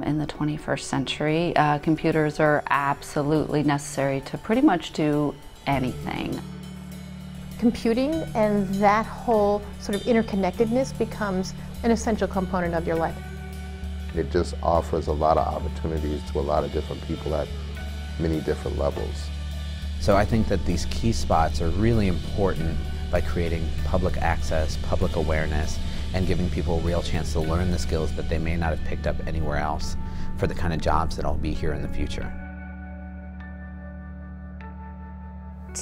In the 21st century, computers are absolutely necessary to pretty much do anything. Computing and that whole sort of interconnectedness becomes an essential component of your life. It just offers a lot of opportunities to a lot of different people at many different levels. So I think that these key spots are really important by creating public access, public awareness, and giving people a real chance to learn the skills that they may not have picked up anywhere else for the kind of jobs that'll be here in the future.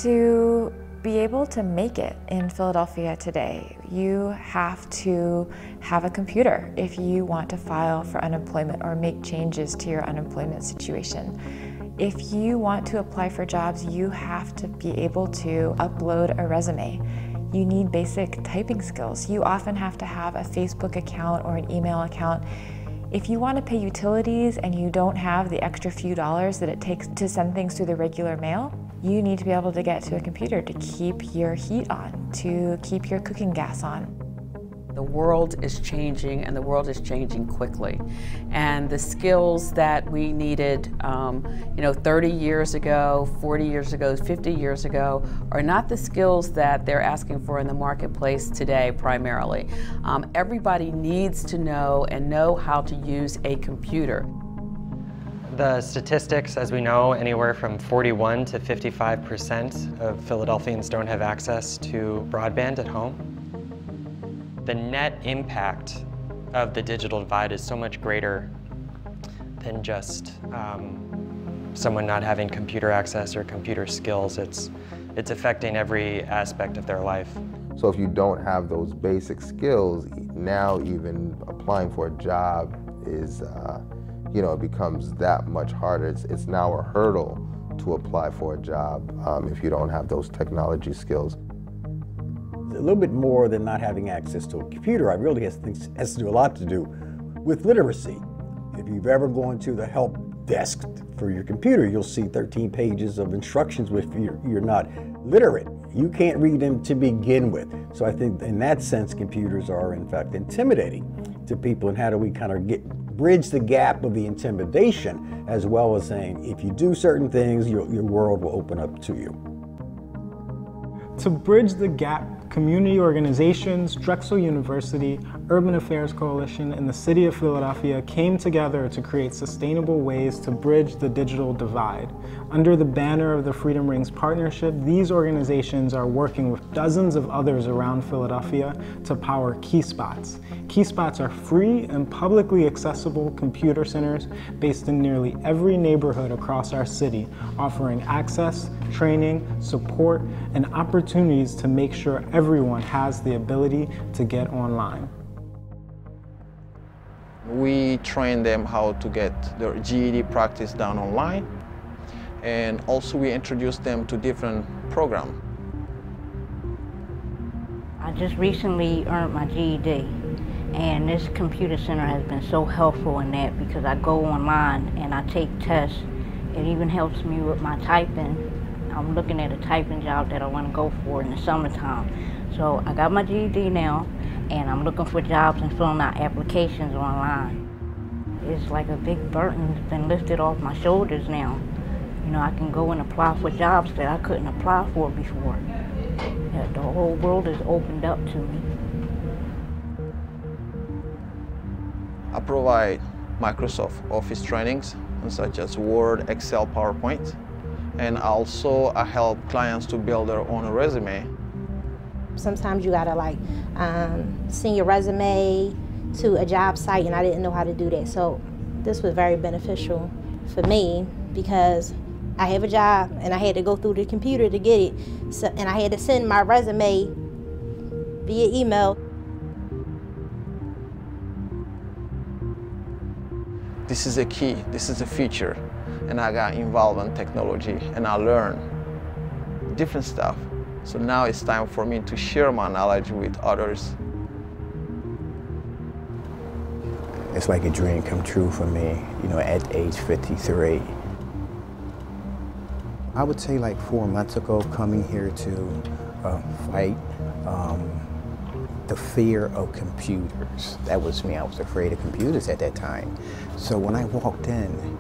To be able to make it in Philadelphia today, you have to have a computer if you want to file for unemployment or make changes to your unemployment situation. If you want to apply for jobs, you have to be able to upload a resume. You need basic typing skills. You often have to have a Facebook account or an email account. If you want to pay utilities and you don't have the extra few dollars that it takes to send things through the regular mail, you need to be able to get to a computer to keep your heat on, to keep your cooking gas on. The world is changing, and the world is changing quickly. And the skills that we needed 30 years ago, 40 years ago, 50 years ago are not the skills that they're asking for in the marketplace today primarily. Everybody needs to know how to use a computer. The statistics, as we know, anywhere from 41 to 55% of Philadelphians don't have access to broadband at home. The net impact of the digital divide is so much greater than just someone not having computer access or computer skills. It's affecting every aspect of their life. So if you don't have those basic skills, now even applying for a job is, it becomes that much harder. It's now a hurdle to apply for a job if you don't have those technology skills. A little bit more than not having access to a computer. I really has to do a lot to do with literacy. If you've ever gone to the help desk for your computer, you'll see 13 pages of instructions if you're not literate. You can't read them to begin with. So I think in that sense, computers are in fact intimidating to people, and how do we kind of bridge the gap of the intimidation as well as saying, if you do certain things, your world will open up to you. To bridge the gap, community organizations, Drexel University, Urban Affairs Coalition, and the City of Philadelphia came together to create sustainable ways to bridge the digital divide. Under the banner of the Freedom Rings Partnership, these organizations are working with dozens of others around Philadelphia to power KEYSPOTS. KEYSPOTS are free and publicly accessible computer centers based in nearly every neighborhood across our city, offering access, training, support, and opportunities to make sure everyone has the ability to get online. We train them how to get their GED practice done online, and also we introduce them to different programs. I just recently earned my GED, and this computer center has been so helpful in that because I go online and I take tests. It even helps me with my typing. I'm looking at a typing job that I want to go for in the summertime. So I got my GED now, and I'm looking for jobs and filling out applications online. It's like a big burden's been lifted off my shoulders now. I can go and apply for jobs that I couldn't apply for before. The whole world is opened up to me. I provide Microsoft Office trainings such as Word, Excel, PowerPoint, and also I help clients to build their own resume. Sometimes you gotta send your resume to a job site, and I didn't know how to do that. So this was very beneficial for me because I have a job and I had to go through the computer to get it. So, and I had to send my resume via email. This is a key, this is a feature, and I got involved in technology and I learned different stuff. So now it's time for me to share my knowledge with others. It's like a dream come true for me, at age 53. I would say like 4 months ago, coming here to fight the fear of computers. That was me. I was afraid of computers at that time. So when I walked in,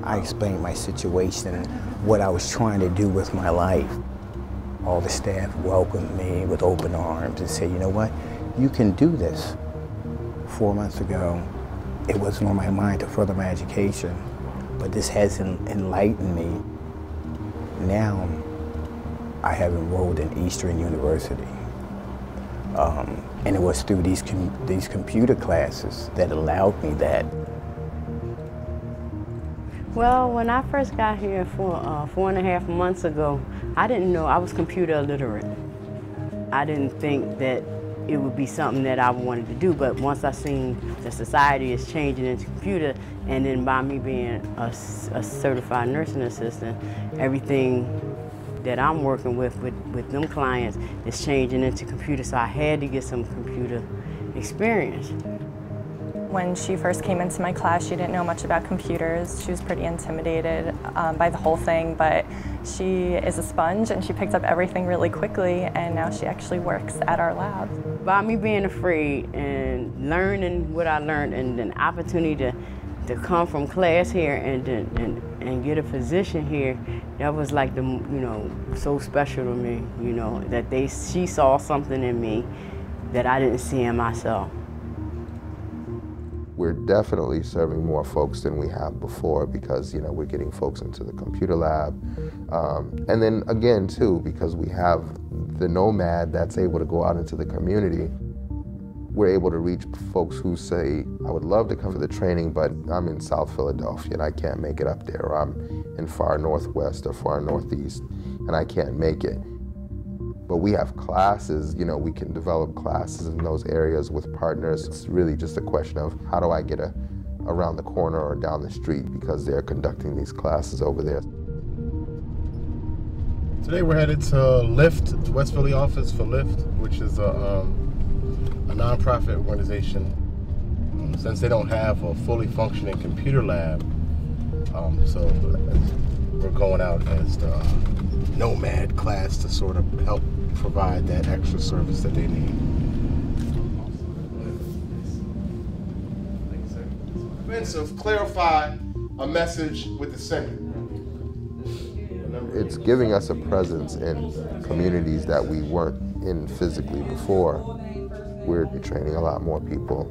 I explained my situation, what I was trying to do with my life. All the staff welcomed me with open arms and said, you know what, you can do this. 4 months ago, it wasn't on my mind to further my education, but this has enlightened me. Now, I have enrolled in Eastern University. And it was through these computer classes that allowed me that. Well, when I first got here 4.5 months ago, I didn't know I was computer illiterate. I didn't think that it would be something that I wanted to do, but once I seen the society is changing into computer, and then by me being a certified nursing assistant, everything that I'm working with them clients is changing into computer, so I had to get some computer experience. When she first came into my class, she didn't know much about computers. She was pretty intimidated by the whole thing, but she is a sponge and she picked up everything really quickly, and now she actually works at our lab. By me being afraid and learning what I learned, and an opportunity to come from class here and get a position here, that was like so special to me, that she saw something in me that I didn't see in myself. We're definitely serving more folks than we have before because, we're getting folks into the computer lab. And then again, too, because we have the nomad that's able to go out into the community, we're able to reach folks who say, I would love to come to the training, but I'm in South Philadelphia and I can't make it up there, or I'm in far northwest or far northeast and I can't make it. But we have classes, we can develop classes in those areas with partners. It's really just a question of how do I get around the corner or down the street because they're conducting these classes over there. Today we're headed to LIFT, the West Philly office for LIFT, which is a nonprofit organization. Since they don't have a fully functioning computer lab, so we're going out as the nomad class to sort of help provide that extra service that they need. Offensive, clarify a message with the sender. It's giving us a presence in communities that we weren't in physically before. We're training a lot more people.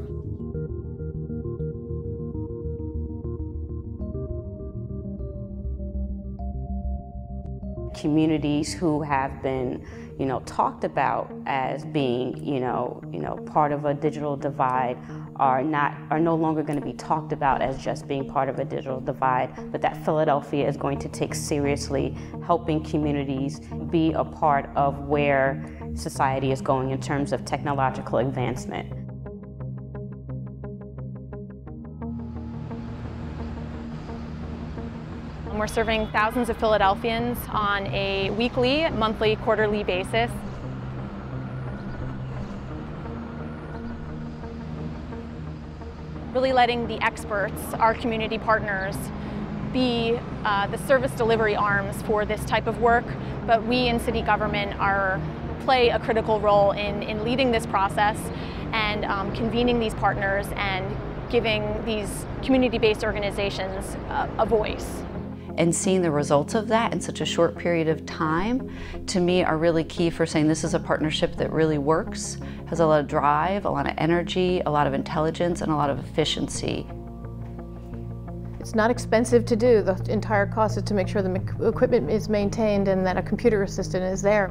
Communities who have been, talked about as being, part of a digital divide are no longer going to be talked about as just being part of a digital divide, but that Philadelphia is going to take seriously helping communities be a part of where society is going in terms of technological advancement. We're serving thousands of Philadelphians on a weekly, monthly, quarterly basis. Really letting the experts, our community partners, be the service delivery arms for this type of work, but we in city government play a critical role in leading this process and convening these partners and giving these community-based organizations a voice. And seeing the results of that in such a short period of time, to me, are really key for saying this is a partnership that really works, has a lot of drive, a lot of energy, a lot of intelligence, and a lot of efficiency. It's not expensive to do. The entire cost is to make sure the equipment is maintained and that a computer assistant is there.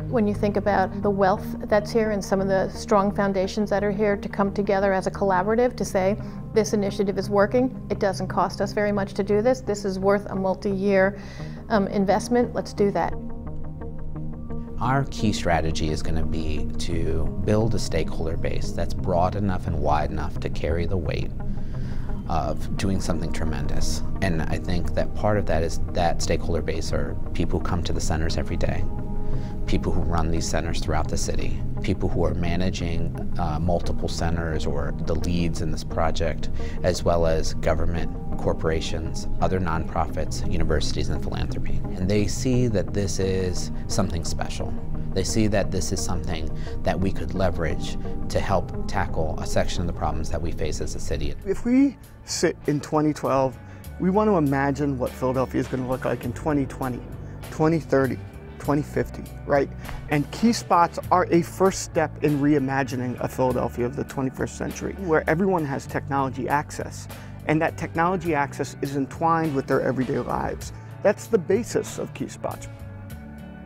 When you think about the wealth that's here and some of the strong foundations that are here to come together as a collaborative to say, this initiative is working, it doesn't cost us very much to do this, this is worth a multi-year investment, let's do that. Our key strategy is going to be to build a stakeholder base that's broad enough and wide enough to carry the weight of doing something tremendous. And I think that part of that is that stakeholder base are people who come to the centers every day, people who run these centers throughout the city, people who are managing multiple centers or the leads in this project, as well as government corporations, other nonprofits, universities, and philanthropy. And they see that this is something special. They see that this is something that we could leverage to help tackle a section of the problems that we face as a city. If we sit in 2012, we want to imagine what Philadelphia is going to look like in 2020, 2030, 2050, right? And KEYSPOTS are a first step in reimagining a Philadelphia of the 21st century, where everyone has technology access, and that technology access is entwined with their everyday lives. That's the basis of KEYSPOTS.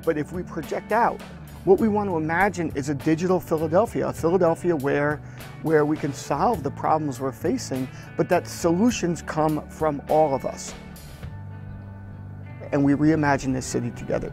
But if we project out, what we want to imagine is a digital Philadelphia, a Philadelphia where we can solve the problems we're facing, but that solutions come from all of us. And we reimagine this city together.